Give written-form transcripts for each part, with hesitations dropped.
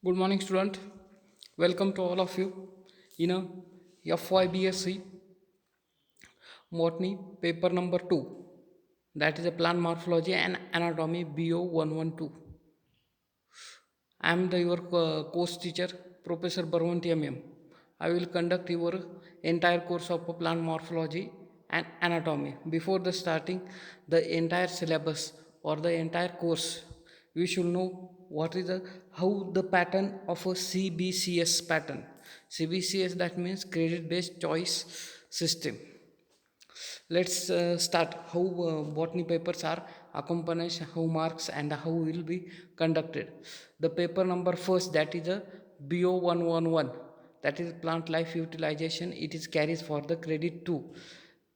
Good morning, student. Welcome to all of you in a FYBSc Botany paper number 2, that is a plant morphology and anatomy BO 112. I am your course teacher, Professor Barwanti MM. I will conduct your entire course of plant morphology and anatomy. Before the starting the entire syllabus or the entire course, we should know what is the how the pattern of a CBCS pattern. CBCS, that means credit based choice system. Let's start how botany papers are accompanied, how marks and how will be conducted. The paper number first, that is a BO 111, that is plant life utilization. It is carries for the credit 2.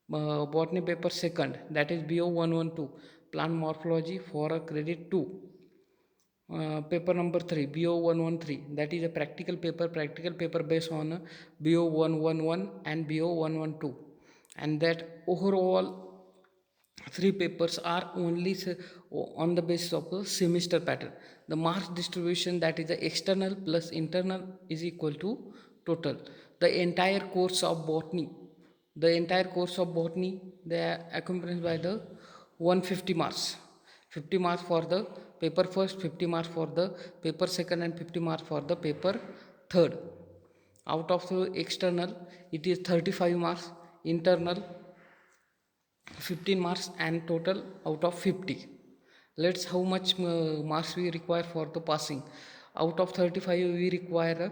Botany paper second, that is BO 112, plant morphology for a credit 2. Paper number 3 BO 113, that is a practical paper based on BO 111 and BO 112, and that overall three papers are only on the basis of the semester pattern. The marks distribution, that is the external plus internal, is equal to total. The entire course of botany, they are accompanied by the 150 marks. 50 marks for the paper first, 50 marks for the paper second, and 50 marks for the paper third. Out of the external, it is 35 marks, internal 15 marks, and total out of 50. Let's how much marks we require for the passing. Out of 35 we require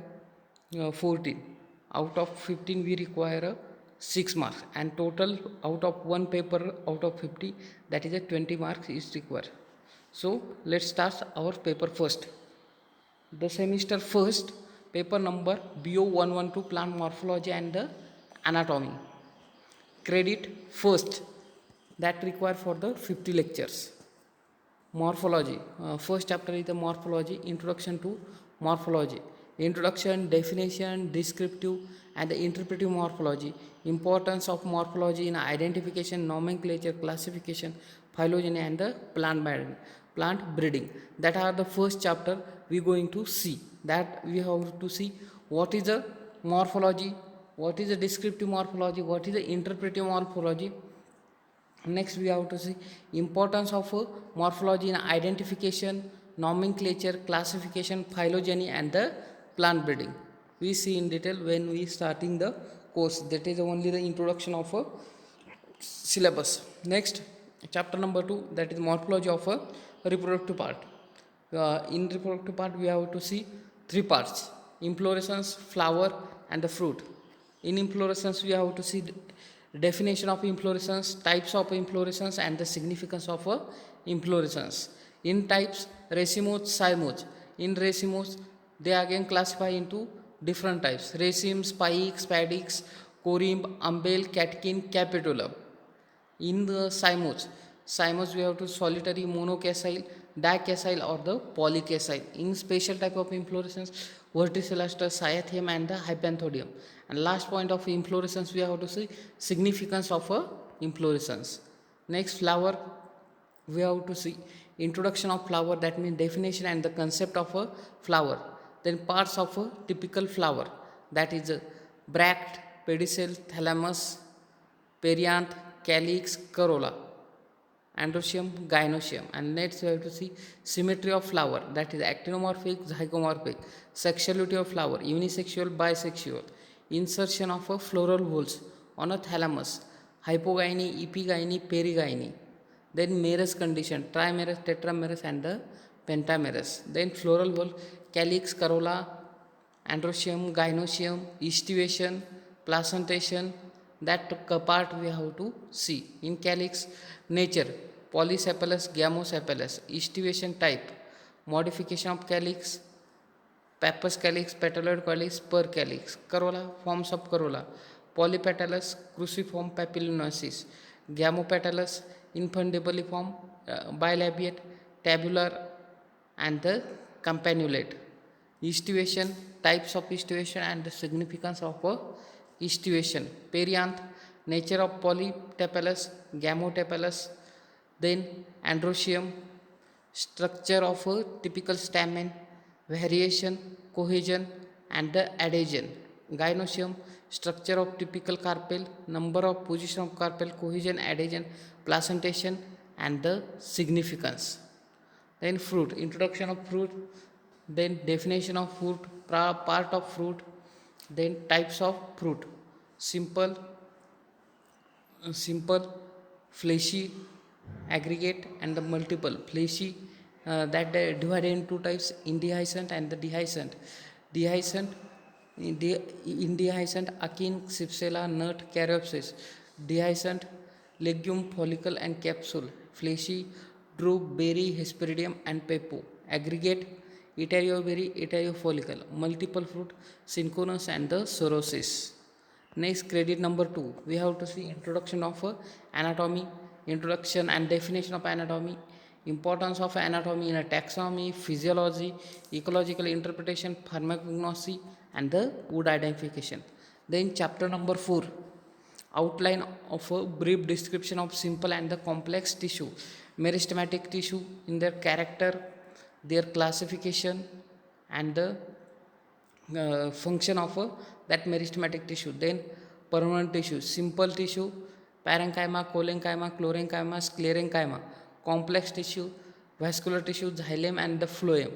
14. Out of 15 we require 6 marks, and total out of one paper out of 50, that is a 20 marks is required. So let's start our paper first. The semester first paper number BO 112, plant morphology and the anatomy, credit first, that require for the 50 lectures. Morphology, first chapter is the morphology, introduction to morphology. Introduction, definition, descriptive and the interpretive morphology, importance of morphology in identification, nomenclature, classification, phylogeny and the plant breeding. That are the first chapter we going to see. That we have to see what is the morphology, what is the descriptive morphology, what is the interpretive morphology. Next we have to see importance of morphology in identification, nomenclature, classification, phylogeny and the plant breeding. We see in detail when we starting the course. That is only the introduction of a syllabus. Next chapter number 2, that is morphology of a reproductive part. In reproductive part we have to see three parts: inflorescence, flower and the fruit. In inflorescence we have to see definition of inflorescence, types of inflorescence and the significance of inflorescence. In types, racemose, cymose. In racemose, they again classify into different types: raceme, spike, spadix, corymb, umbel, catkin, capitulum. In the cymose we have to solitary, monocasile, dicasile or the polycasile. In special type of inflorescence, verticilluster, cyathium and the hypanthodium. And last point of inflorescence we have to see significance of a inflorescence. Next, flower, we have to see introduction of flower, that means definition and the concept of a flower. Then parts of a typical flower, that is bract, pedicel, thalamus, perianth, calyx, corolla, androecium, gynoecium. And next we have to see symmetry of flower, that is actinomorphic, zygomorphic, sexuality of flower, unisexual, bisexual, insertion of a floral holes on a thalamus, hypogyny, epigyny, perigyny. Then merus condition, trimerus, tetramerus and the pentamerus. Then floral hole, calyx, corolla, androecium, gynoecium, estivation, placentation. That part we have to see. In calyx, nature, polysepalous, gamosepalous, estivation type, modification of calyx, pappus calyx, petaloid calyx, spur calyx. Corolla, forms of corolla, polypetalous, cruciform papillonosis, gamopetalous, infundibuliform, bilabiate, tabular and the campanulate. Estivation, types of estivation and the significance of estivation. Perianth, nature of polytepalous, gamotepalous. Then androecium, structure of a typical stamen, variation, cohesion and the adhesion. Gynoecium, structure of typical carpel, number of position of carpel, cohesion, adhesion, placentation and the significance. Then fruit, introduction of fruit, then definition of fruit, part of fruit, then types of fruit, simple, simple, fleshy, aggregate and the multiple. Fleshy, that divided in two types, indehiscent and the dehiscent. Dehiscent, indehiscent, akin, cypsela, nut, caryopsis. Dehiscent, legume, follicle and capsule. Fleshy, drupe, berry, hesperidium and pepo. Aggregate, Etaeroberry, Etaerofollicle. Multiple fruit, Cinchonus and the Sorosis. Next, credit number 2. We have to see introduction of anatomy, introduction and definition of anatomy, importance of anatomy in a taxonomy, physiology, ecological interpretation, pharmacognosy, and the wood identification. Then, chapter number 4. Outline of a brief description of simple and the complex tissue, meristematic tissue in their character, their classification, and the function of that meristematic tissue. Then permanent tissue, simple tissue, parenchyma, collenchyma, chlorenchyma, sclerenchyma. Complex tissue, vascular tissue, xylem and the phloem,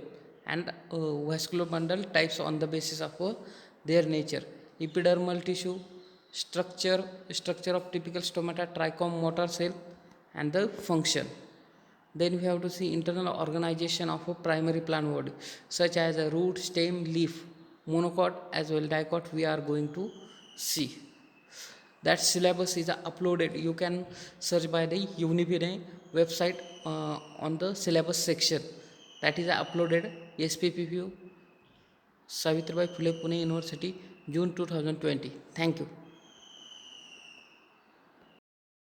and vascular bundle types on the basis of their nature. Epidermal tissue, structure of typical stomata, trichome, motor cell and the function. Then we have to see internal organization of a primary plant body, such as a root, stem, leaf, monocot as well dicot. We are going to see. That syllabus is uploaded. You can search by the Unipine website on the syllabus section. That is uploaded. SPPPU, Savitribai Phule Pune University, June 2020. Thank you.